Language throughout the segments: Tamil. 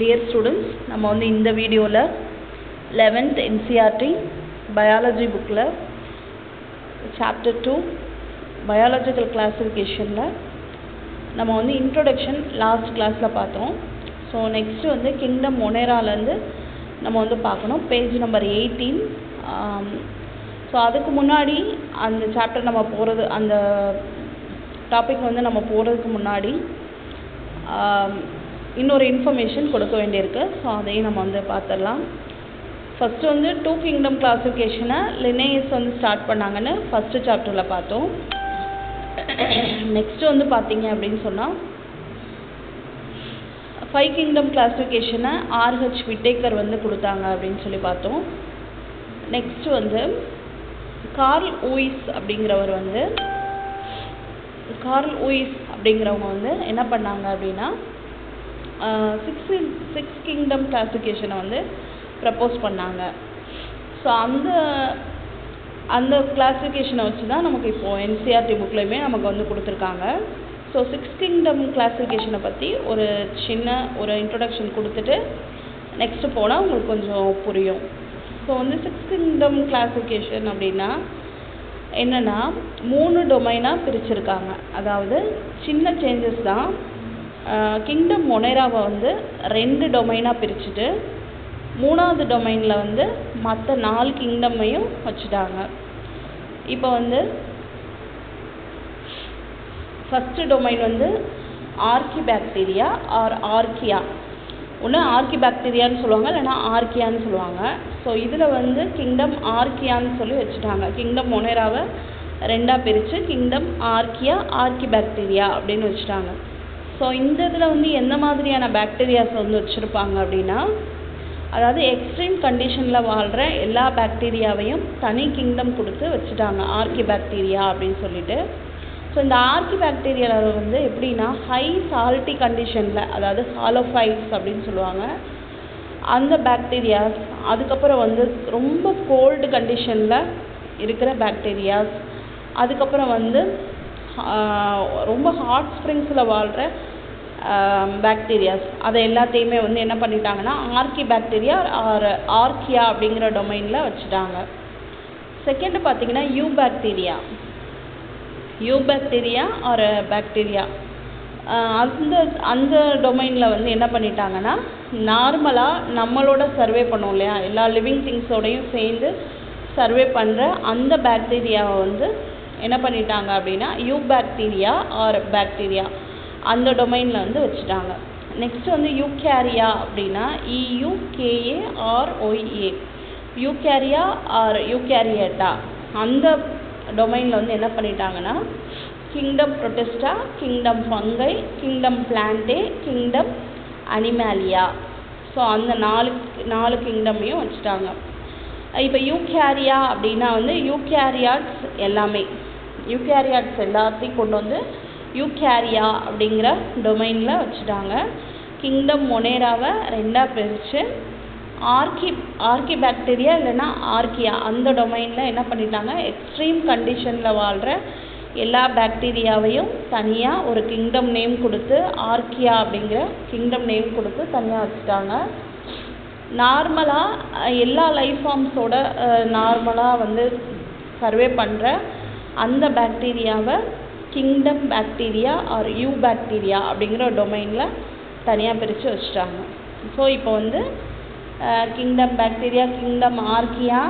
Dear students, நம்ம வந்து இந்த வீடியோவில் 11th NCERT biology bookல chapter 2 biological classificationல நம்ம வந்து introduction last classல பார்த்தோம். ஸோ நெக்ஸ்ட் வந்து கிங்டம் மொனேராலேருந்து நம்ம வந்து பார்க்கணும், பேஜ் நம்பர் 18. ஸோ அதுக்கு முன்னாடி அந்த சாப்டர் நம்ம போகிறது, அந்த டாபிக் வந்து நம்ம போகிறதுக்கு முன்னாடி இன்னொரு இன்ஃபர்மேஷன் கொடுக்க வேண்டியிருக்கு. ஸோ அதையும் நம்ம வந்து பார்த்துடலாம். ஃபஸ்ட்டு வந்து 2 கிங்டம் கிளாஸிஃபிகேஷனை லினேயஸ் வந்து ஸ்டார்ட் பண்ணாங்கன்னு ஃபஸ்ட்டு சாப்டரில் பார்த்தோம். நெக்ஸ்ட்டு வந்து பார்த்தீங்க அப்படின்னு சொன்னால் 5 கிங்டம் கிளாஸிஃபிகேஷனை ஆர்ஹெச் விட்டேக்கர் வந்து கொடுத்தாங்க அப்படின்னு சொல்லி பார்த்தோம். நெக்ஸ்ட்டு வந்து கார்ல் ஊயிஸ் அப்படிங்கிறவங்க வந்து என்ன பண்ணாங்க அப்படின்னா 6 கிங்டம் கிளாஸிஃபிகேஷனை வந்து ப்ரப்போஸ் பண்ணாங்க. ஸோ அந்த கிளாஸிஃபிகேஷனை வச்சு தான் நமக்கு இப்போது என்சிஆர்டி புக்லையுமே நமக்கு வந்து கொடுத்துருக்காங்க. ஸோ 6 கிங்டம் கிளாஸிஃபிகேஷனை பற்றி ஒரு சின்ன இன்ட்ரொடக்ஷன் கொடுத்துட்டு நெக்ஸ்ட்டு போனால் உங்களுக்கு கொஞ்சம் புரியும். ஸோ வந்து 6 கிங்டம் கிளாஸிஃபிகேஷன் அப்படின்னா என்னென்னா 3 டொமைனாக பிரிச்சுருக்காங்க. அதாவது சின்ன சேஞ்சஸ் தான். கிங்டம் மொனேராவை வந்து 2 டொமைனாக பிரிச்சுட்டு 3வது டொமைனில் வந்து மற்ற 4 கிங்டமையும் வச்சுட்டாங்க. இப்போ வந்து ஃபஸ்ட்டு டொமைன் வந்து ஆர்கிபாக்டீரியா ஆர் ஆர்கியா. ஒன்று ஆர்கிபாக்டீரியான்னு சொல்லுவாங்க, இல்லைனா ஆர்கியான்னு சொல்லுவாங்க. ஸோ இதில் வந்து கிங்டம் ஆர்கியான்னு சொல்லி வச்சுட்டாங்க. கிங்டம் மொனேராவை 2ஆக பிரித்து கிங்டம் ஆர்கியா ஆர்கிபாக்டீரியா அப்படின்னு வச்சுட்டாங்க. ஸோ இந்த இதில் வந்து எந்த மாதிரியான பாக்டீரியாஸ் வந்து வச்சுருப்பாங்க அப்படின்னா, அதாவது எக்ஸ்ட்ரீம் கண்டிஷனில் வாழ்கிற எல்லா பாக்டீரியாவையும் தனி கிங்டம் கொடுத்து வச்சுட்டாங்க, ஆர்கிபாக்டீரியா அப்படின்னு சொல்லிட்டு. ஸோ இந்த ஆர்கிபாக்டீரியாவில் வந்து எப்படின்னா ஹை சால்ட்டி கண்டிஷனில், அதாவது ஹாலோஃபைட்ஸ் அப்படின்னு சொல்லுவாங்க, அந்த பாக்டீரியாஸ். அதுக்கப்புறம் வந்து ரொம்ப கோல்டு கண்டிஷனில் இருக்கிற பாக்டீரியாஸ். அதுக்கப்புறம் வந்து ரொம்ப ஹாட் ஸ்ப்ரிங்ஸில் வாழ்கிற பாக்டீரியாஸ். அதை எல்லாத்தையுமே வந்து என்ன பண்ணிட்டாங்கன்னா ஆர்கிபாக்டீரியா ஆர் ஆர்கியா அப்படிங்கிற டொமைனில் வச்சுட்டாங்க. செகண்டு பார்த்திங்கன்னா யூபாக்டீரியா ஆர் பாக்டீரியா. அந்த டொமைனில் வந்து என்ன பண்ணிட்டாங்கன்னா நார்மலாக நம்மளோட சர்வே பண்ணோம் இல்லையா, எல்லா லிவிங் திங்ஸோடையும் சேர்ந்து சர்வே பண்ணுற அந்த பாக்டீரியாவை வந்து என்ன பண்ணிட்டாங்க அப்படின்னா யூபாக்டீரியா ஆர் பாக்டீரியா அந்த டொமைனில் வந்து வச்சுட்டாங்க. நெக்ஸ்ட் வந்து யூகேரியா அப்படின்னா EUKAROA, யூகேரியா ஆர் யூகேரியேட்டா அந்த டொமைனில் வந்து என்ன பண்ணிட்டாங்கன்னா kingdom Protista, kingdom fungi, kingdom Plantae, kingdom Animalia. So அந்த 4 கிங்டமையும் வச்சுட்டாங்க. இப்போ யூகேரியா அப்படின்னா வந்து யூகேரியாட்ஸ் எல்லாத்தையும் கொண்டு வந்து யூகேரியா அப்படிங்கிற டொமைனில் வச்சுட்டாங்க. கிங்டம் மொனேராவை 2ஆக பிரித்து ஆர்கிபாக்டீரியா இல்லைன்னா ஆர்கியா அந்த டொமைனில் என்ன பண்ணிட்டாங்க, எக்ஸ்ட்ரீம் கண்டிஷனில் வாழ்கிற எல்லா பாக்டீரியாவையும் தனியாக ஒரு கிங்டம் நேம் கொடுத்து ஆர்கியா அப்படிங்கிற கிங்டம் நேம் கொடுத்து தனியாக வச்சுட்டாங்க. நார்மலாக எல்லா லைஃப் ஃபார்ம்ஸோட நார்மலாக வந்து சர்வே பண்ணுற அந்த பாக்டீரியாவை கிங்டம் பாக்டீரியா ஆர் யூபாக்டீரியா அப்படிங்கிற டொமைனில் தனியாக பிரித்து வச்சுட்டாங்க. ஸோ இப்போ வந்து kingdom bacteria, kingdom archaea,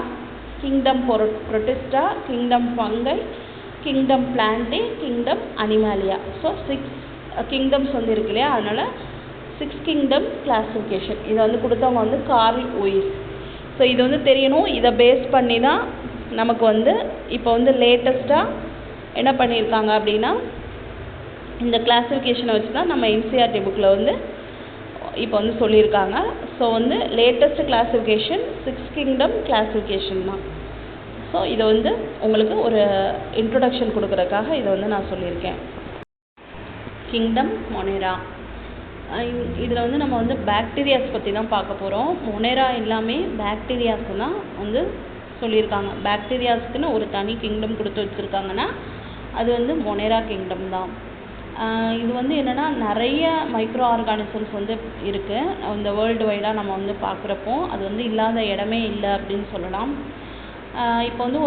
kingdom Protista, kingdom fungi, kingdom Plantae, kingdom Animalia. So 6 kingdoms வந்து இருக்கு இல்லையா, அதனால் 6 கிங்டம் கிளாஸிஃபிகேஷன். இதை வந்து கொடுத்தவங்க வந்து கார்ல் ஊயிஸ். ஸோ இது வந்து தெரியணும். இதை பேஸ் பண்ணி தான் நமக்கு வந்து இப்போ வந்து லேட்டஸ்ட்டாக என்ன பண்ணியிருக்காங்க அப்படின்னா இந்த கிளாஸிஃபிகேஷனை வச்சு தான் நம்ம என்சிஆர்டி புக்கில் வந்து இப்போ வந்து சொல்லியிருக்காங்க. ஸோ வந்து லேட்டஸ்ட் கிளாஸிஃபிகேஷன் 6 கிங்டம் கிளாஸிஃபிகேஷன் தான். ஸோ இதை வந்து உங்களுக்கு ஒரு இன்ட்ரொடக்ஷன் கொடுக்குறதுக்காக இதை வந்து நான் சொல்லியிருக்கேன். கிங்டம் மொனேரா, இதில் வந்து நம்ம வந்து பாக்டீரியாஸ் பற்றி தான் பார்க்க போகிறோம். மொனேரா எல்லாமே பாக்டீரியாஸ் தான் வந்து சொல்லியிருக்காங்க. பாக்டீரியாஸ்க்குன்னு ஒரு தனி கிங்டம் கொடுத்து வச்சுருக்காங்கன்னா அது வந்து மொனேரா கிங்டம் தான். இது வந்து என்னென்னா நிறைய மைக்ரோ ஆர்கானிசம்ஸ் வந்து இருக்குது இந்த வேர்ல்டு வைடாக நம்ம வந்து பார்க்குறப்போ அது வந்து இல்லாத இடமே இல்லை அப்படின்னு சொல்லலாம். இப்போ வந்து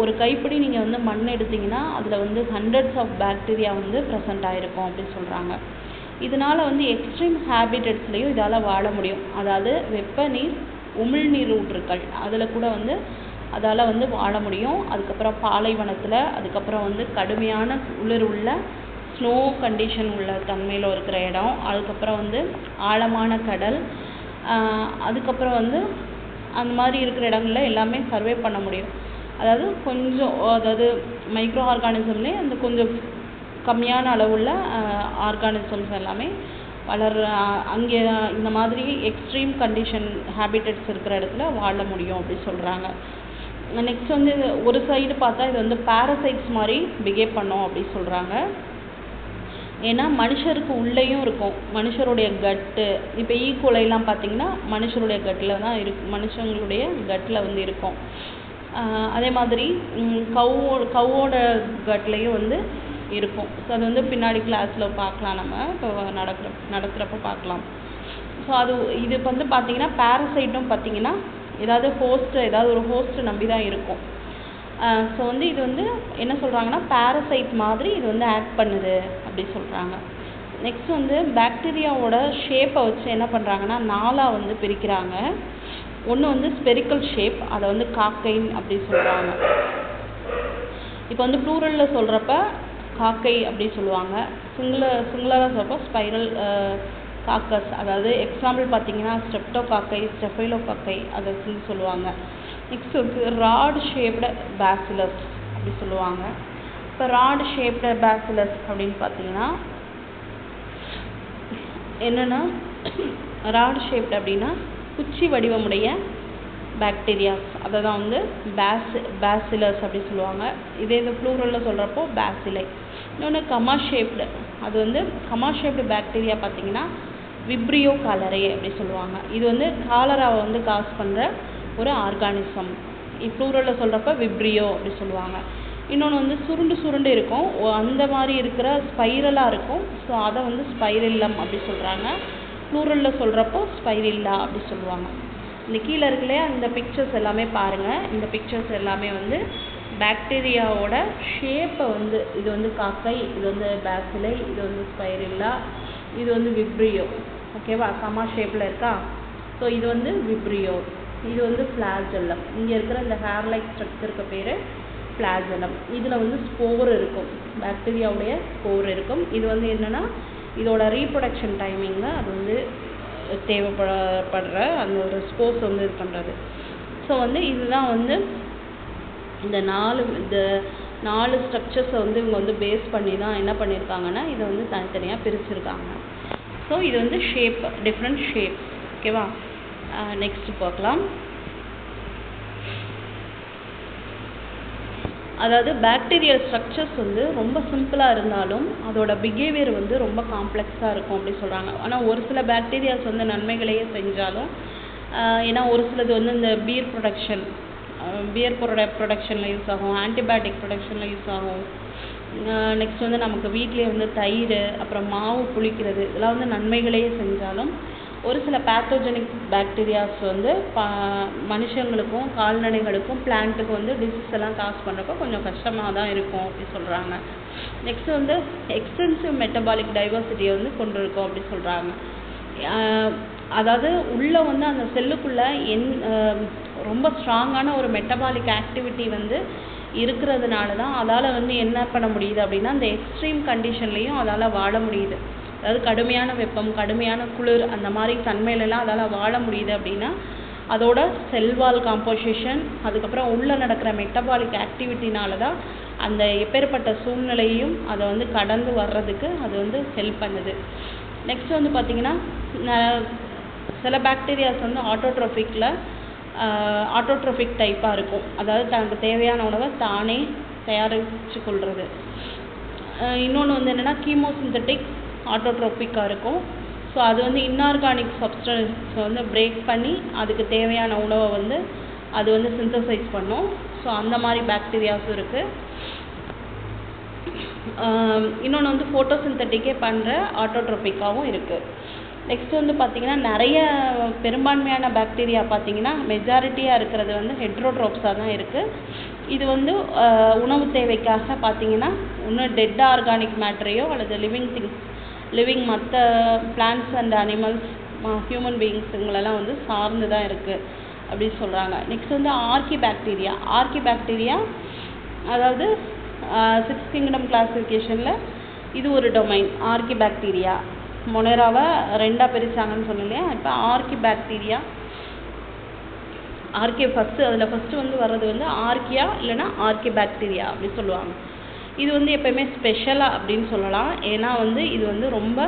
ஒரு கைப்பிடி நீங்கள் வந்து மண் எடுத்திங்கன்னா அதில் வந்து ஹண்ட்ரட்ஸ் ஆஃப் பாக்டீரியா வந்து ப்ரெசென்ட் ஆகிருக்கும் அப்படின்னு சொல்கிறாங்க. இதனால் வந்து எக்ஸ்ட்ரீம் ஹேபிட்டட்ஸ்லேயும் இதால் வாழ முடியும். அதாவது வெப்ப நீர் உமிழ்நீர் ஊற்றுக்கள் அதில் கூட வந்து அதால் வந்து வாழ முடியும். அதுக்கப்புறம் பாலைவனத்தில், அதுக்கப்புறம் வந்து கடுமையான குளிர் உள்ள ஸ்னோ கண்டிஷன் உள்ள தன்மையில் இருக்கிற இடம், அதுக்கப்புறம் வந்து ஆழமான கடல், அதுக்கப்புறம் வந்து அந்த மாதிரி இருக்கிற இடங்களில் எல்லாமே சர்வே பண்ண முடியும். அதாவது மைக்ரோ ஆர்கானிசம்லேயே அந்த கொஞ்சம் கம்மியான அளவுள்ள ஆர்கானிசம்ஸ் எல்லாமே அங்கே இந்த மாதிரி எக்ஸ்ட்ரீம் கண்டிஷன் ஹேபிட்டட்ஸ் இருக்கிற இடத்துல வாழ முடியும் அப்படி சொல்கிறாங்க. நெக்ஸ்ட் வந்து ஒரு சைடு பார்த்தா இது வந்து பேரசைட்ஸ் மாதிரி பிஹேவ் பண்ணோம் அப்படி சொல்கிறாங்க. ஏன்னா மனுஷருக்கு உள்ளேயும் இருக்கும் மனுஷருடைய கட்டு. இப்போ ஈக்குவலைலாம் பார்த்தீங்கன்னா மனுஷருடைய கட்டில் தான் மனுஷங்களுடைய கட்டில் வந்து இருக்கும். அதே மாதிரி கவ்வோட கட்லேயும் வந்து இருக்கும். ஸோ அது வந்து பின்னாடி கிளாஸில் பார்க்கலாம், நம்ம இப்போ நடக்கிறப்ப பார்க்கலாம். ஸோ இது வந்து பார்த்திங்கன்னா பேரசைட்டும் பார்த்திங்கன்னா ஏதாவது ஒரு ஹோஸ்ட்டை நம்பி தான் இருக்கும். ஸோ வந்து இது வந்து என்ன சொல்கிறாங்கன்னா பேரசைட் மாதிரி இது வந்து ஆக்ட் பண்ணுது அப்படி சொல்கிறாங்க. நெக்ஸ்ட் வந்து பாக்டீரியாவோட ஷேப்பை வச்சு என்ன பண்ணுறாங்கன்னா 4ஆக வந்து பிரிக்கிறாங்க. ஒன்று வந்து ஸ்பெரிக்கல் ஷேப், அதை வந்து காக்கைன் அப்படி சொல்கிறாங்க. இப்போ வந்து ப்ளூரலில் சொல்கிறப்ப காக்கை அப்படி சொல்லுவாங்க. சிங்குலராக சொல்கிறப்ப ஸ்பைரல் காக்கஸ். அதாவது எக்ஸாம்பிள் பார்த்தீங்கன்னா ஸ்ட்ரெப்டோகாக்கை, ஸ்டெஃபைலோகாக்கை அதை சொல்லுவாங்க. நெக்ஸ்ட் வந்து ராட் ஷேப்டு பேசிலஸ் அப்படி சொல்லுவாங்க. இப்போ ராட் ஷேப்டு பேசிலஸ் அப்படின்னு பார்த்தீங்கன்னா என்னென்னா ராட் ஷேப்டு அப்படின்னா குச்சி வடிவமுடைய பாக்டீரியாஸ், அதை தான் வந்து பேசிலஸ் அப்படி சொல்லுவாங்க. இதே இந்த ப்ளூரலில் சொல்கிறப்போ பேசிலை. இன்னொன்று கமா ஷேப்டு, அது வந்து கமா ஷேப்டு பாக்டீரியா பார்த்தீங்கன்னா விப்ரியோ காலரே அப்படி சொல்லுவாங்க. இது வந்து காலராவை வந்து காஸ் பண்ணுற ஒரு ஆர்கானிசம். ப்ளூரலில் சொல்கிறப்ப விப்ரியோ அப்படி சொல்லுவாங்க. இன்னொன்று வந்து சுருண்டு இருக்கும், அந்த மாதிரி இருக்கிற ஸ்பைரலாக இருக்கும். ஸோ அதை வந்து ஸ்பைரில்லம் அப்படி சொல்கிறாங்க. ப்ளூரலில் சொல்கிறப்போ ஸ்பைரில்லா அப்படி சொல்லுவாங்க. இந்த கீழே இருக்குல்லையா இந்த பிக்சர்ஸ் எல்லாமே பாருங்கள். இந்த பிக்சர்ஸ் எல்லாமே வந்து பாக்டீரியாவோட ஷேப்பை வந்து இது வந்து காக்கை, இது வந்து பேசிலை, இது வந்து ஸ்பைரில்லா, இது வந்து விப்ரியோ. ஓகேவா? கமா ஷேப்பில் இருக்கா? ஸோ இது வந்து விப்ரியோ, இது வந்து ஃப்ளாஜெல்லம். இங்கே இருக்கிற இந்த ஹேர் லைக் ஸ்ட்ரக்சருக்கு பேர் ஃப்ளாஜெல்லம். இதில் வந்து ஸ்போர் இருக்கும், பாக்டீரியாவுடைய ஸ்போர் இருக்கும். இது வந்து என்னென்னா இதோட ரீப்ரொடக்ஷன் டைமிங்கில் அது வந்து தேவைப்படுற அந்த ஒரு ஸ்போர்ஸ் வந்து இது பண்ணுறது. ஸோ வந்து இதுதான் வந்து இந்த நாலு ஸ்ட்ரக்சர்ஸை வந்து இவங்க வந்து பேஸ் பண்ணி தான் என்ன பண்ணியிருக்காங்கன்னா இதை வந்து தனித்தனியாக பிரிச்சுருக்காங்க. ஸோ இது வந்து ஷேப், டிஃப்ரெண்ட் ஷேப். ஓகேவா? நெக்ஸ்ட் பார்க்கலாம். அதாவது பாக்டீரியல் ஸ்ட்ரக்சர்ஸ் வந்து ரொம்ப சிம்பிளாக இருந்தாலும் அதோட பிஹேவியர் வந்து ரொம்ப காம்ப்ளெக்ஸாக இருக்கும் அப்படி சொல்கிறாங்க. ஆனால் ஒரு சில பாக்டீரியாஸ் வந்து நன்மைகளையே செஞ்சாலும் ஏன்னா ஒரு சிலது வந்து இந்த பியர் ப்ரொடக்ஷனில் யூஸ் ஆகும், ஆன்டிபயோட்டிக் ப்ரொடக்ஷனில் யூஸ் ஆகும். நெக்ஸ்ட் வந்து நமக்கு வீட்டிலே வந்து தயிர், அப்புறம் மாவு புளிக்கிறது, இதெல்லாம் வந்து நன்மைகளையே செஞ்சாலும் ஒரு சில பேத்தோஜெனிக் பாக்டீரியாஸ் வந்து மனுஷங்களுக்கும் கால்நடைகளுக்கும் பிளான்ட்டுக்கும் வந்து டிசீஸ் எல்லாம் காஸ் பண்ணுறப்போ கொஞ்சம் கஷ்டமாக தான் இருக்கும் அப்படி சொல்கிறாங்க. நெக்ஸ்ட் வந்து எக்ஸ்டென்சிவ் மெட்டபாலிக் டைவர்சிட்டியை வந்து கொண்டு இருக்கும் அப்படி சொல்கிறாங்க. அதாவது உள்ளே வந்து அந்த செல்லுக்குள்ளே ரொம்ப ஸ்ட்ராங்கான ஒரு மெட்டபாலிக் ஆக்டிவிட்டி வந்து இருக்கிறதுனால தான் அதால் வந்து என்ன பண்ண முடியுது அப்படின்னா அந்த எக்ஸ்ட்ரீம் கண்டிஷன்லேயும் அதால் வாழ முடியுது. அதாவது கடுமையான வெப்பம், கடுமையான குளிர், அந்த மாதிரி தன்மையிலலாம் அதால் வாழ முடியுது அப்படின்னா அதோட செல்வால் காம்போசிஷன், அதுக்கப்புறம் உள்ளே நடக்கிற மெட்டபாலிக் ஆக்டிவிட்டினால தான் அந்த எப்பேற்பட்ட சூழ்நிலையும் அதை வந்து கடந்து வர்றதுக்கு அது வந்து ஹெல்ப் பண்ணுது. நெக்ஸ்ட் வந்து பார்த்திங்கன்னா சில பாக்டீரியாஸ் வந்து ஆட்டோட்ரோஃபிக் டைப்பாக இருக்கும். அதாவது தனக்கு தேவையான உணவை தானே தயாரித்து கொள்வது. இன்னொன்று வந்து என்னென்னா கீமோசிந்தட்டிக் ஆட்டோட்ரோபிக்காக இருக்கும். ஸோ அது வந்து இன்ஆர்கானிக் சப்ஸ்டன்ஸை வந்து பிரேக் பண்ணி அதுக்கு தேவையான உணவை வந்து அது வந்து சிந்தசைஸ் பண்ணும். ஸோ அந்த மாதிரி பாக்டீரியாஸும் இருக்குது. இன்னொன்று வந்து ஃபோட்டோசிந்தட்டிக்கே பண்ணுற ஆட்டோட்ரோபிக்காகவும் இருக்குது. நெக்ஸ்ட் வந்து பார்த்திங்கன்னா நிறைய பெரும்பான்மையான பாக்டீரியா பார்த்திங்கன்னா மெஜாரிட்டியாக இருக்கிறது வந்து ஹெட்ரோட்ரோப்ஸாக தான் இருக்குது. இது வந்து உணவு தேவைக்காக பார்த்திங்கன்னா இன்னும் டெட் ஆர்கானிக் மேட்டரையோ அல்லது லிவிங் மற்ற plants and animals human beings இவங்களெல்லாம் வந்து சார்ந்து தான் இருக்குது அப்படின்னு சொல்கிறாங்க. நெக்ஸ்ட் வந்து ஆர்கிபாக்டீரியா அதாவது 6 கிங்டம் கிளாசிஃபிகேஷனில் இது ஒரு டொமைன். ஆர்கிபாக்டீரியா மொனேராவை 2ஆக பிரித்தாங்கன்னு சொன்னலையா. இப்போ ஆர்கிபாக்டீரியா ஃபஸ்ட்டு வந்து வர்றது வந்து ஆர்கியா இல்லைனா ஆர்கிபாக்டீரியா அப்படி சொல்லுவாங்க. இது வந்து எப்போயுமே ஸ்பெஷலாக அப்படின்னு சொல்லலாம். ஏன்னா வந்து இது வந்து ரொம்ப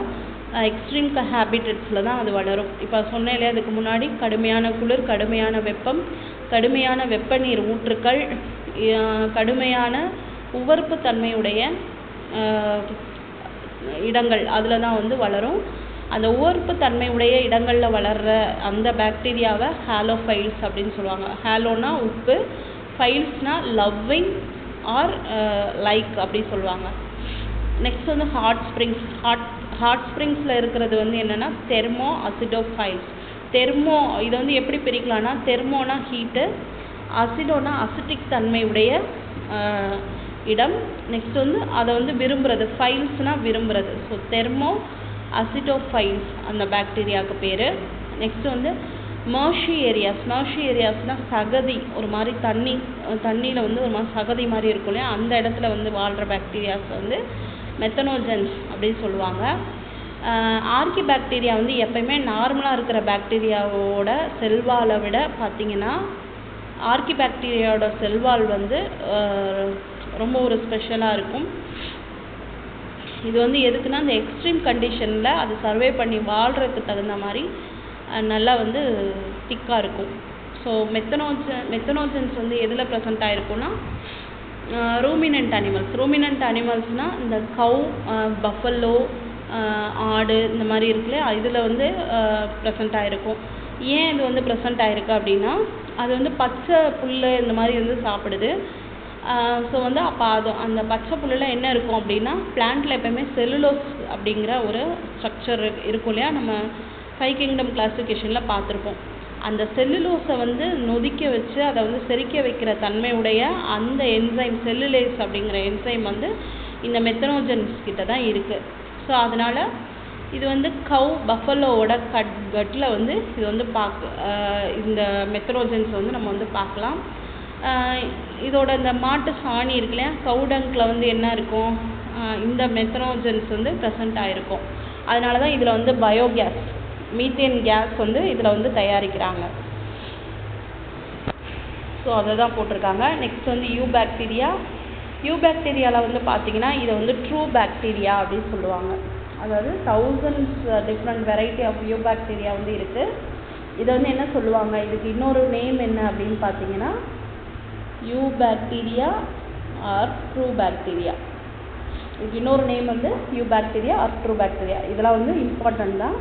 எக்ஸ்ட்ரீம் ஹேபிட்டட்ஸில் தான் அது வளரும். இப்போ சொன்னேன் இல்லையா, அதுக்கு முன்னாடி கடுமையான குளிர், கடுமையான வெப்பம், கடுமையான வெப்பநீர் ஊற்றுக்கள், கடுமையான உவர்ப்பு தன்மையுடைய இடங்கள் அதில் தான் வந்து வளரும். அந்த உவர்ப்பு தன்மையுடைய இடங்களில் வளர்கிற அந்த பாக்டீரியாவை ஹாலோஃபைல்ஸ் அப்படின்னு சொல்லுவாங்க. ஹாலோனா உப்பு, ஃபைல்ஸ்னால் லவ்விங் ஆர் லைக் அப்படி சொல்லுவாங்க. நெக்ஸ்ட் வந்து ஹாட் ஸ்ப்ரிங்ஸில் இருக்கிறது வந்து என்னென்னா தெர்மோ அசிடோஃபைல்ஸ். இதை வந்து எப்படி பிரிக்கலாம்னா, தெர்மோனா ஹீட்டு, அசிடோனா அசிட்டிக் தன்மையுடைய இடம். நெக்ஸ்ட் வந்து அதை வந்து விரும்புகிறது, ஃபைல்ஸ்னால் விரும்புகிறது. ஸோ தெர்மோ அசிடோஃபைல்ஸ் அந்த பாக்டீரியாவுக்கு பேர். நெக்ஸ்ட் வந்து மர்ஷி ஏரியாஸ்னால் சகதி, ஒரு மாதிரி தண்ணியில் வந்து ஒரு மாதிரி சகதி மாதிரி இருக்கும் இல்லையா, அந்த இடத்துல வந்து வாழ்கிற பாக்டீரியாஸ் வந்து மெத்தனோஜன்ஸ் அப்படின்னு சொல்லுவாங்க. ஆர்கிபாக்டீரியா வந்து எப்பயுமே நார்மலாக இருக்கிற பாக்டீரியாவோட செல்வாலை விட பார்த்திங்கன்னா ஆர்கிபாக்டீரியாவோட செல்வால் வந்து ரொம்ப ஒரு ஸ்பெஷலாக இருக்கும். இது வந்து எதுக்குன்னா அந்த எக்ஸ்ட்ரீம் கண்டிஷனில் அது சர்வே பண்ணி வாழ்கிறதுக்கு தகுந்த மாதிரி நல்லா வந்து திக்காக இருக்கும். ஸோ மெத்தனோஜன்ஸ் வந்து எதில் ப்ரெசென்ட் ஆகிருக்குன்னா ரூமினன்ட் அனிமல்ஸ்னால் இந்த கவ், பஃபல்லோ, ஆடு இந்த மாதிரி இருக்குல்லையா, இதில் வந்து ப்ரெசென்ட் ஆகிருக்கும். ஏன் இது வந்து ப்ரெசென்ட் ஆகிருக்கு அப்படின்னா அது வந்து பச்சை புல் இந்த மாதிரி வந்து சாப்பிடுது. ஸோ வந்து அப்போ அந்த பச்சை புல்லில் என்ன இருக்கும் அப்படின்னா பிளான்ட்டில் எப்போயுமே செல்லுலோஸ் அப்படிங்கிற ஒரு ஸ்ட்ரக்சர் இருக்கும் இல்லையா, நம்ம 5 கிங்டம் கிளாசிஃபிகேஷனில் பார்த்துருப்போம். அந்த செல்லுலோஸை வந்து நொதிக்க வச்சு அதை வந்து செரிக்க வைக்கிற தன்மையுடைய அந்த என்சைம் செல்லுலேஸ் அப்படிங்கிற என்சைம் வந்து இந்த மெத்தனோஜன்ஸ் கிட்ட தான் இருக்குது. ஸோ அதனால் இது வந்து கவ், பஃபலோவோட கட்டில் வந்து இது வந்து இந்த மெத்தனோஜன்ஸ் வந்து நம்ம வந்து பார்க்கலாம். இதோட இந்த மாட்டு சாணி இருக்கு இல்லையா, கவுடங்கில் வந்து என்ன இருக்கும், இந்த மெத்தனோஜன்ஸ் வந்து ப்ரெசென்ட் ஆகிருக்கும். அதனால தான் இதில் வந்து பயோகேஸ், மீத்தேன் கேஸ் வந்து இதில் வந்து தயாரிக்கிறாங்க. ஸோ அதை தான் போட்டிருக்காங்க. நெக்ஸ்ட் வந்து யூபாக்டீரியாவில் வந்து பார்த்திங்கன்னா இதை வந்து ட்ரூ பாக்டீரியா அப்படின்னு சொல்லுவாங்க. அதாவது 1000s different variety of eubacteria வந்து இருக்குது. இதை வந்து என்ன சொல்லுவாங்க, இதுக்கு இன்னொரு நேம் என்ன அப்படின்னு பார்த்தீங்கன்னா யூபாக்டீரியா ஆர் ட்ரூ பாக்டீரியா. இதுக்கு இன்னொரு நேம் வந்து யூபாக்டீரியா ஆர் ட்ரூ பாக்டீரியா. இதெல்லாம் வந்து இம்பார்ட்டன்ட் தான்.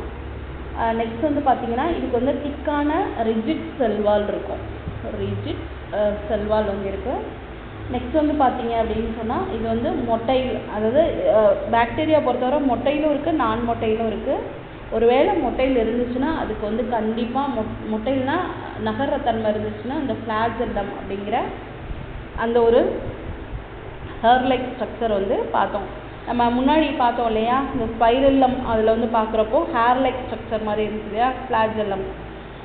நெக்ஸ்ட் வந்து பார்த்திங்கன்னா இதுக்கு வந்து திக்கான ரிஜிட் செல்வால் இருக்கும். ரிஜிட் செல்வால் வந்து இருக்குது. நெக்ஸ்ட் வந்து பார்த்திங்க அப்படின்னு சொன்னால் இது வந்து மொட்டைல், அதாவது பாக்டீரியா பொறுத்தவரை மொட்டையிலும் இருக்குது, நான் மொட்டையிலும் இருக்குது. ஒருவேளை மொட்டையில் இருந்துச்சுன்னா அதுக்கு வந்து கண்டிப்பாக மொட்டைல்னா நகர்ற தன்மை இருந்துச்சுன்னா இந்த ஃப்ளாஜெல்லம் அப்படிங்கிற அந்த ஒரு ஹேர் லைக் ஸ்ட்ரக்சர் வந்து பார்த்தோம். நம்ம முன்னாடி பார்த்தோம் இல்லையா, இந்த ஸ்பைரல்லம் அதில் வந்து பார்க்குறப்போ ஹேர் லைக் ஸ்ட்ரக்சர் மாதிரி இருந்துச்சு இல்லையா, ஃப்ளாஜெல்லம்.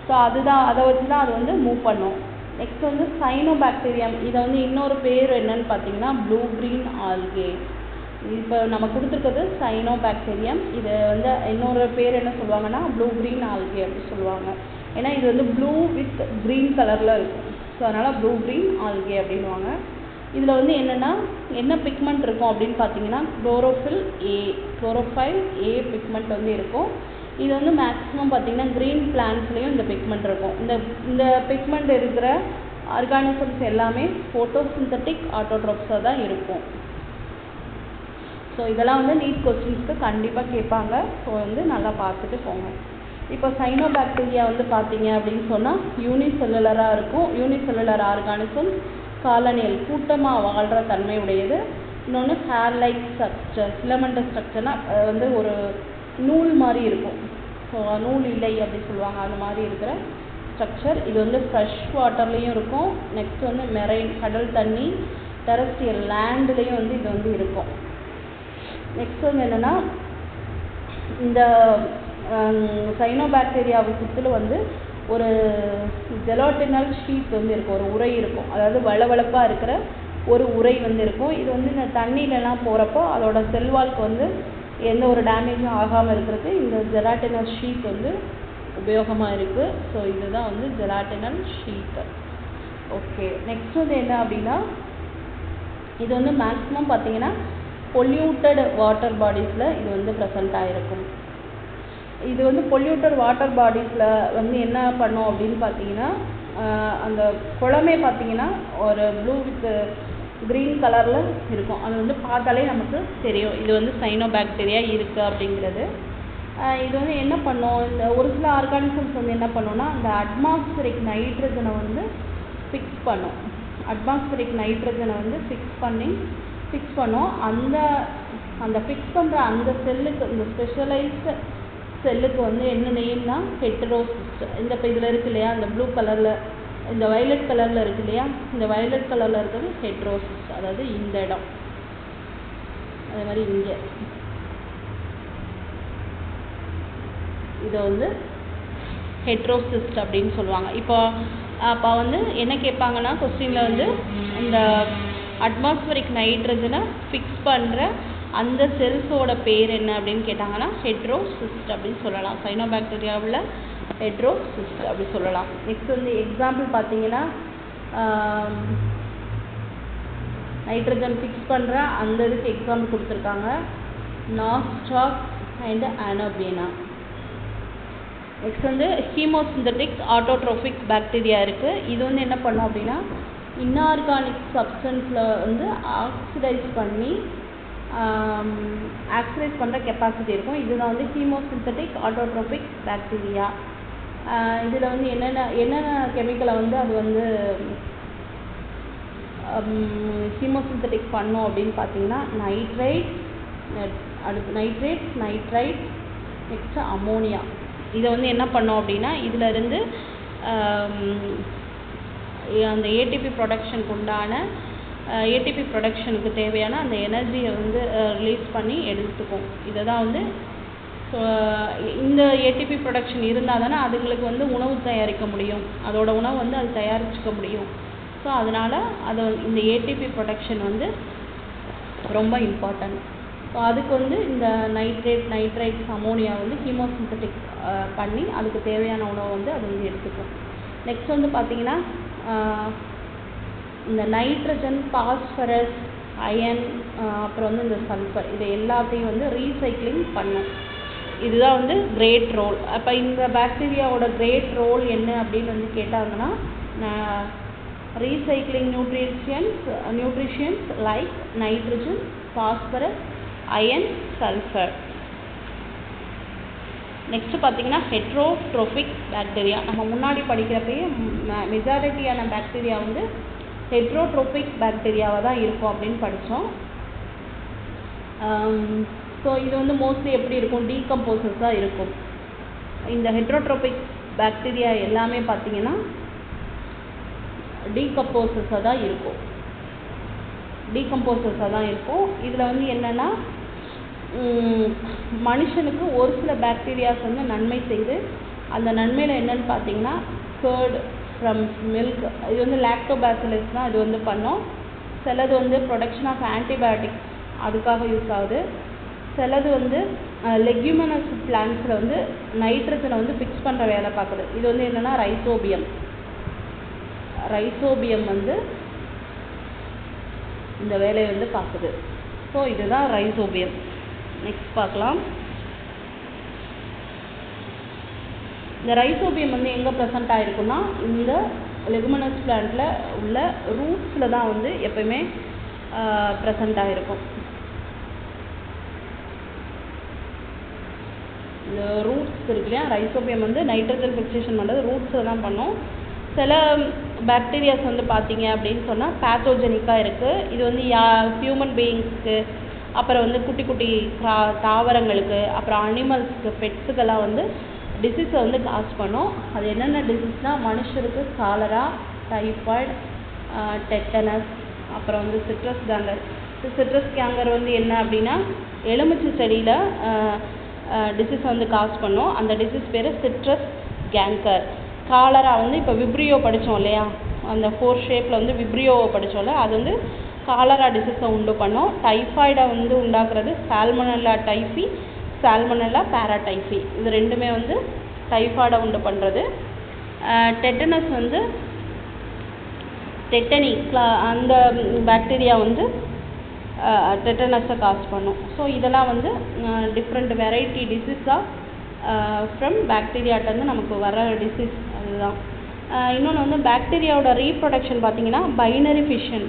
ஸோ அதை வச்சு தான் அது வந்து மூவ் பண்ணும். நெக்ஸ்ட் வந்து சைனோபாக்டீரியம். இதை வந்து இன்னொரு பேர் என்னன்னு பார்த்தீங்கன்னா ப்ளூ க்ரீன் ஆல்கே. இப்போ நம்ம கொடுத்துருக்கிறது சைனோபாக்டீரியம். இது வந்து இன்னொரு பேர் என்ன சொல்லுவாங்கன்னா ப்ளூ க்ரீன் ஆல்கே அப்படின்னு சொல்லுவாங்க. ஏன்னா இது வந்து ப்ளூ வித் க்ரீன் கலரில் இருக்கும். ஸோ அதனால் ப்ளூ க்ரீன் ஆல்கே அப்படின்வாங்க. இதில் வந்து என்ன பிக்மெண்ட் இருக்கும் அப்படின்னு பார்த்தீங்கன்னா குளோரோஃபைல் ஏ பிக்மெண்ட் வந்து இருக்கும். இது வந்து மேக்ஸிமம் பார்த்திங்கன்னா க்ரீன் பிளான்ட்ஸ்லேயும் இந்த பிக்மெண்ட் இருக்கும். இந்த பிக்மெண்ட் இருக்கிற ஆர்கானிசம்ஸ் எல்லாமே ஃபோட்டோசிந்தட்டிக் ஆட்டோட்ரோப்ஸாக தான் இருக்கும். ஸோ இதெல்லாம் வந்து நீட் கொஸ்டின்ஸ்க்கு கண்டிப்பாக கேட்பாங்க. ஸோ வந்து நல்லா பார்த்துட்டு போங்க. இப்போ சைனோபாக்டீரியா வந்து பார்த்தீங்க அப்படின்னு சொன்னால் யூனிசெல்லுலராக இருக்கும். யூனிசெல்லுலர் ஆர்கானிசம் காலனியல் கூட்டமாக வாழ்கிற தன்மை உடையது. இன்னொன்று ஹேர் லைக் ஸ்ட்ரக்சர். ஃபிலமெண்டஸ் ஸ்ட்ரக்சர்னால் வந்து ஒரு நூல் மாதிரி இருக்கும். ஸோ நூல் இலை அப்படி சொல்லுவாங்க, அந்த மாதிரி இருக்கிற ஸ்ட்ரக்சர். இது வந்து ஃப்ரெஷ் வாட்டர்லேயும் இருக்கும். நெக்ஸ்ட் வந்து மெரைன், கடல் தண்ணி, டெரஸ்ட்ரியல் லேண்ட்லேயும் வந்து இது வந்து இருக்கும். நெக்ஸ்ட் வந்து என்னென்னா, இந்த சைனோபாக்டீரியாவை சுற்றிலும் வந்து ஒரு ஜெலாட்டினல் ஷீட் வந்து இருக்கும், ஒரு உரை இருக்கும். அதாவது வளவளப்பாக இருக்கிற ஒரு உரை வந்து இருக்கும். இது வந்து இந்த தண்ணியிலலாம் போகிறப்போ அதோட செல்வால்க்கு வந்து எந்த ஒரு டேமேஜும் ஆகாமல் இருக்கிறதுக்கு இந்த ஜெலாட்டினல் ஷீட் வந்து உபயோகமாக இருக்குது. ஸோ இதுதான் வந்து ஜெலாட்டினல் ஷீட். ஓகே, நெக்ஸ்ட் வந்து என்ன அப்படின்னா, இது வந்து மேக்ஸிமம் பார்த்தீங்கன்னா பொல்யூட்டட் வாட்டர் பாடிஸில் இது வந்து ப்ரெசண்ட் ஆகிருக்கும். இது வந்து பொல்யூட்டட் வாட்டர் பாடிஸில் வந்து என்ன பண்ணோம் அப்படின்னு பார்த்தீங்கன்னா, அந்த குளமே பார்த்தீங்கன்னா ஒரு ப்ளூ வித் க்ரீன் கலரில் இருக்கும். அது வந்து பார்த்தாலே நமக்கு தெரியும் இது வந்து சைனோபாக்டீரியா இருக்குது அப்படிங்கிறது. இது வந்து என்ன பண்ணோம், இந்த ஒரு சில ஆர்கானிசம்ஸ் வந்து என்ன பண்ணோன்னா, அந்த அட்மாஸ்பியரிக் நைட்ரஜனை வந்து ஃபிக்ஸ் பண்ணும். அட்மாஸ்பியரிக் நைட்ரஜனை வந்து ஃபிக்ஸ் பண்ணோம். அந்த ஃபிக்ஸ் பண்ணுற அந்த செல்லுக்கு, இந்த ஸ்பெஷலைஸ்டு செல்லுக்கு வந்து என்ன நேம்னா ஹெட்ரோசிஸ்ட். இந்த இப்போ இதில் இருக்கு இல்லையா, இந்த ப்ளூ கலரில், இந்த வயலட் கலரில் இருக்கு இல்லையா, இந்த வயலட் கலரில் இருக்கிறது ஹெட்ரோசிஸ்ட். அதாவது இந்த இடம், அதே மாதிரி இங்கே இதை வந்து ஹெட்ரோசிஸ்ட் அப்படின்னு சொல்லுவாங்க. இப்போ வந்து என்ன கேட்பாங்கன்னா, கொஸ்டினில் வந்து இந்த அட்மாஸ்பரிக் நைட்ரஜனை ஃபிக்ஸ் பண்ணுற அந்த செல்ஸோட பேர் என்ன அப்படின்னு கேட்டாங்கன்னா ஹெட்ரோசிஸ்ட் அப்படின்னு சொல்லலாம். சைனோபாக்டீரியாவில் ஹெட்ரோசிஸ்ட் அப்படி சொல்லலாம். நெக்ஸ்ட் வந்து எக்ஸாம்பிள் பார்த்தீங்கன்னா, நைட்ரஜன் ஃபிக்ஸ் பண்ணுற அந்த இதுக்கு எக்ஸாம்பிள் கொடுத்துருக்காங்க, நாஸ்டாக் அண்ட் அனோபேனா. நெக்ஸ்ட் வந்து ஹீமோசிந்தட்டிக் ஆட்டோட்ரோபிக் பாக்டீரியா இருக்குது. இது வந்து என்ன பண்ணோம் அப்படின்னா, இன்ஆர்கானிக் சப்ஸ்டன்ஸில் வந்து ஆக்சிடைஸ் பண்ணுற கெப்பாசிட்டி இருக்கும். இதுதான் வந்து ஹீமோசிந்தட்டிக் ஆட்டோட்ரோபிக் பாக்டீரியா. இதில் வந்து என்னென்ன கெமிக்கலை வந்து அது வந்து ஹீமோசிந்தட்டிக் பண்ணும் அப்படின்னு பார்த்தீங்கன்னா, நைட்ரைட், நெக்ஸ்ட் அமோனியா. இதை வந்து என்ன பண்ணோம் அப்படின்னா, இதில் இருந்து அந்த ஏடிபி ப்ரொடக்ஷனுக்கு உண்டான ஏடிபி ப்ரொடக்ஷனுக்கு தேவையான அந்த எனர்ஜியை வந்து ரிலீஸ் பண்ணி எடுத்துக்கும். இதை தான் வந்து இந்த ஏடிபி ப்ரொடக்ஷன் இருந்தால் தானே அதுங்களுக்கு வந்து உணவு தயாரிக்க முடியும், அதோட உணவு வந்து அது தயாரிச்சுக்க முடியும். ஸோ அதனால் இந்த ஏடிபி ப்ரொடக்ஷன் வந்து ரொம்ப இம்பார்ட்டன்ட். ஸோ அதுக்கு வந்து இந்த நைட்ரைட்ஸ், அமோனியா வந்து ஹீமோசிந்தட்டிக் பண்ணி அதுக்கு தேவையான உணவை வந்து அது வந்து எடுத்துக்கும். நெக்ஸ்ட் வந்து பார்த்திங்கன்னா, இந்த நைட்ரஜன், பாஸ்பரஸ், அயன், அப்புறம் வந்து இந்த சல்ஃபர், இது எல்லாத்தையும் வந்து ரீசைக்ளிங் பண்ணும். இதுதான் வந்து கிரேட் ரோல். அப்போ இந்த பாக்டீரியாவோட கிரேட் ரோல் என்ன அப்படின்னு வந்து கேட்டாங்கன்னா, recycling nutritions like nitrogen, phosphorus, iron, sulphur. Next பார்த்தீங்கன்னா ஹெட்ரோட்ரோபிக் பாக்டீரியா. நம்ம முன்னாடி படிக்கிறப்பயே மெஜாரிட்டியான பாக்டீரியா வந்து ஹெட்ரோட்ரோபிக் பாக்டீரியாவாக தான் இருக்கும் அப்படின்னு படித்தோம். ஸோ இது வந்து மோஸ்ட்லி எப்படி இருக்கும், டீகம்போசஸாக இருக்கும். இந்த ஹெட்ரோட்ரோபிக் பாக்டீரியா எல்லாமே பார்த்தீங்கன்னா டீகம்போசஸாக தான் இருக்கும். இதில் வந்து என்னென்னா, மனுஷனுக்கு ஒரு சில பாக்டீரியாஸ் வந்து நன்மை செய்து, அந்த நன்மையில் என்னென்னு பார்த்தீங்கன்னா கர்ட் ஃப்ரம் மில்க், இது வந்து லாக்டோபாசிலஸ் தான் இது வந்து பண்ணோம். சிலது வந்து ப்ரொடக்ஷன் ஆஃப் ஆன்டிபயோட்டிக்ஸ் அதுக்காக யூஸ் ஆகுது. சிலது வந்து லெக்யூமினஸ் பிளான்ஸில் வந்து நைட்ரஜனை வந்து ஃபிக்ஸ் பண்ணுற வேலை பார்க்குது. இது வந்து என்னென்னா ரைசோபியம் வந்து இந்த வேலையை வந்து பார்க்குது. ஸோ இதுதான் ரைசோபியம். நெக்ஸ்ட் பார்க்கலாம். இந்த ரைசோபியம் வந்து எங்கே ப்ரெசென்ட் ஆகிருக்குன்னா, இந்த லெகுமினஸ் பிளான்ட்டில் உள்ள ரூட்ஸில் தான் வந்து எப்பயுமே ப்ரெசென்ட் ஆகிருக்கும். இந்த ரூட்ஸ் இருக்கு இல்லையா, ரைசோபியம் வந்து நைட்ரஜன் ஃபிக்சேஷன் பண்ணுறது ரூட்ஸில் தான் பண்ணோம். சில பாக்டீரியாஸ் வந்து பார்த்தீங்க அப்படின்னு சொன்னால் பேத்தோஜெனிக்காக இருக்குது. இது வந்து ஹியூமன் பீயிங்ஸ்க்கு, அப்புறம் வந்து குட்டி குட்டி தாவரங்களுக்கு, அப்புறம் அனிமல்ஸ்க்கு, பெட்ஸுக்கெல்லாம் வந்து டிசீஸை வந்து காஸ் பண்ணும். அது என்னென்ன டிசீஸ்னால் மனுஷருக்கு காலரா, டைஃபாய்டு, டெட்டனஸ், அப்புறம் வந்து சிட்ரஸ் கேங்கர். சிட்ரஸ் கேங்கர் வந்து என்ன அப்படின்னா எலுமிச்சை செடியில் டிசீஸ் வந்து காஸ் பண்ணும். அந்த டிசீஸ் பேர் சிட்ரஸ் கேங்கர். காலரா வந்து இப்போ விப்ரியோ படித்தோம் இல்லையா, அந்த 4 ஷேப்பில் வந்து விப்ரியோவை படித்தோம்ல, அது வந்து காலரா டிசீஸை உண்டு பண்ணும். டைஃபாய்டை வந்து உண்டாக்குறது சால்மனெல்லா டைஃபி, சால்மனெல்லா பேராடைஃபி. இது ரெண்டுமே வந்து டைஃபாய்டை உண்டு பண்ணுறது. டெட்டனஸ் வந்து டெட்டனி அந்த பாக்டீரியா வந்து டெட்டனஸை காஸ் பண்ணும். ஸோ இதெல்லாம் வந்து டிஃப்ரெண்ட் வெரைட்டி டிசீஸாக ஃப்ரம் பாக்டீரியாட்டேருந்து நமக்கு வர டிசீஸ். அதுதான். இன்னொன்று வந்து பாக்டீரியாவோட ரீப்ரொடக்ஷன் பார்த்திங்கன்னா பைனரி ஃபிஷன்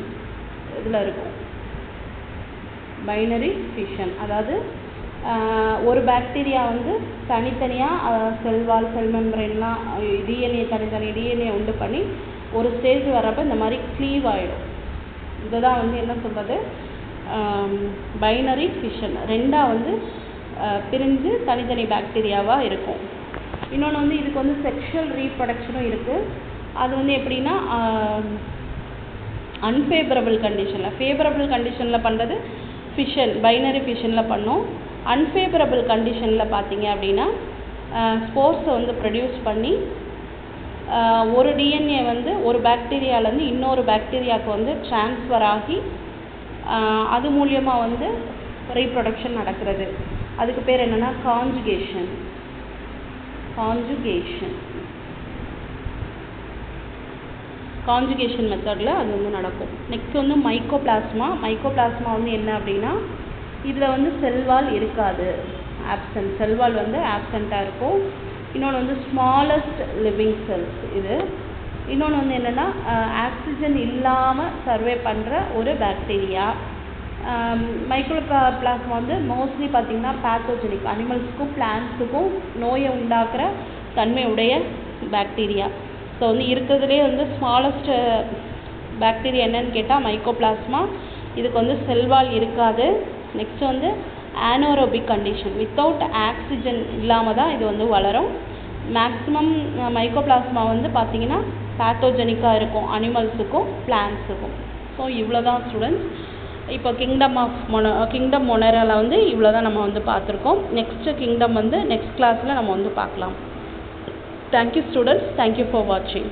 இதில் இருக்கும். பைனரி ஃபிஷன் அதாவது ஒரு பாக்டீரியா வந்து தனித்தனியாக செல்வால், செல் மெம்பரேன்லாம் டிஎன்ஏ தனித்தனி டிஎன்ஏ உண்டு பண்ணி ஒரு ஸ்டேஜ் வர்றப்போ இந்த மாதிரி க்ளீவ் ஆகிடும். இதை தான் வந்து என்ன சொல்கிறது, பைனரி ஃபிஷன். ரெண்டாக வந்து பிரிஞ்சு தனித்தனி பாக்டீரியாவாக இருக்கும். இன்னொன்று வந்து இதுக்கு வந்து செக்ஷுவல் ரீப்ரொடக்ஷனும் இருக்குது. அது வந்து எப்படின்னா அன்ஃபேவரபிள் கண்டிஷனில், ஃபேவரபிள் கண்டிஷனில் பண்ணுறது ஃபிஷன், பைனரி ஃபிஷனில் பண்ணோம். அன்ஃபேவரபிள் கண்டிஷனில் பார்த்தீங்க அப்படின்னா ஸ்போர்ஸை வந்து ப்ரொடியூஸ் பண்ணி ஒரு டிஎன்ஏ வந்து ஒரு பாக்டீரியாவிலேருந்து இன்னொரு பாக்டீரியாவுக்கு வந்து ட்ரான்ஸ்ஃபர் ஆகி அது மூலியமாக வந்து ரீப்ரொடக்ஷன் நடக்கிறது. அதுக்கு பேர் என்னென்னா காஞ்சுகேஷன். காஞ்சுகேஷன் மெத்தடில் அது வந்து நடக்கும். நெக்ஸ்ட் வந்து மைக்கோபிளாஸ்மா வந்து என்ன அப்படின்னா இதில் வந்து செல்வால் இருக்காது, ஆப்சன்ட். செல்வால் வந்து ஆப்சண்ட்டாக இருக்கும். இன்னொன்று வந்து ஸ்மாலஸ்ட் லிவிங் செல்ஸ் இது. இன்னொன்று வந்து என்னென்னா ஆக்சிஜன் இல்லாமல் சர்வே பண்ணுற ஒரு பாக்டீரியா. மைக்கோபிளாஸ்மா வந்து மோஸ்ட்லி பார்த்திங்கன்னா பேத்தோஜெனிக், அனிமல்ஸுக்கும் பிளான்ட்ஸுக்கும் நோயை உண்டாக்குற தன்மை உடைய பாக்டீரியா. ஸோ வந்து இருக்கிறதுலே வந்து ஸ்மாலஸ்ட் பாக்டீரியா என்னன்னு கேட்டால் மைக்கோபிளாஸ்மா. இதுக்கு வந்து செல்வால் இருக்காது. நெக்ஸ்ட் வந்து ஆனோரோபிக் கண்டிஷன், வித்தவுட் ஆக்சிஜன் இல்லாமல் தான் இது வந்து வளரும். மேக்ஸிமம் மைக்கோபிளாஸ்மா வந்து பார்த்திங்கன்னா பேத்தோஜெனிக்காக இருக்கும் அனிமல்ஸுக்கும் பிளான்ட்ஸுக்கும். ஸோ இவ்வளோ தான் ஸ்டூடெண்ட்ஸ். இப்போ கிங்டம் மொனேராவில் வந்து இவ்வளோ தான் நம்ம வந்து பார்த்துருக்கோம். நெக்ஸ்ட்டு கிங்டம் வந்து நெக்ஸ்ட் கிளாஸில் நம்ம வந்து பார்க்கலாம். Thank you students. தேங்க்யூ ஃபார் வாட்சிங்.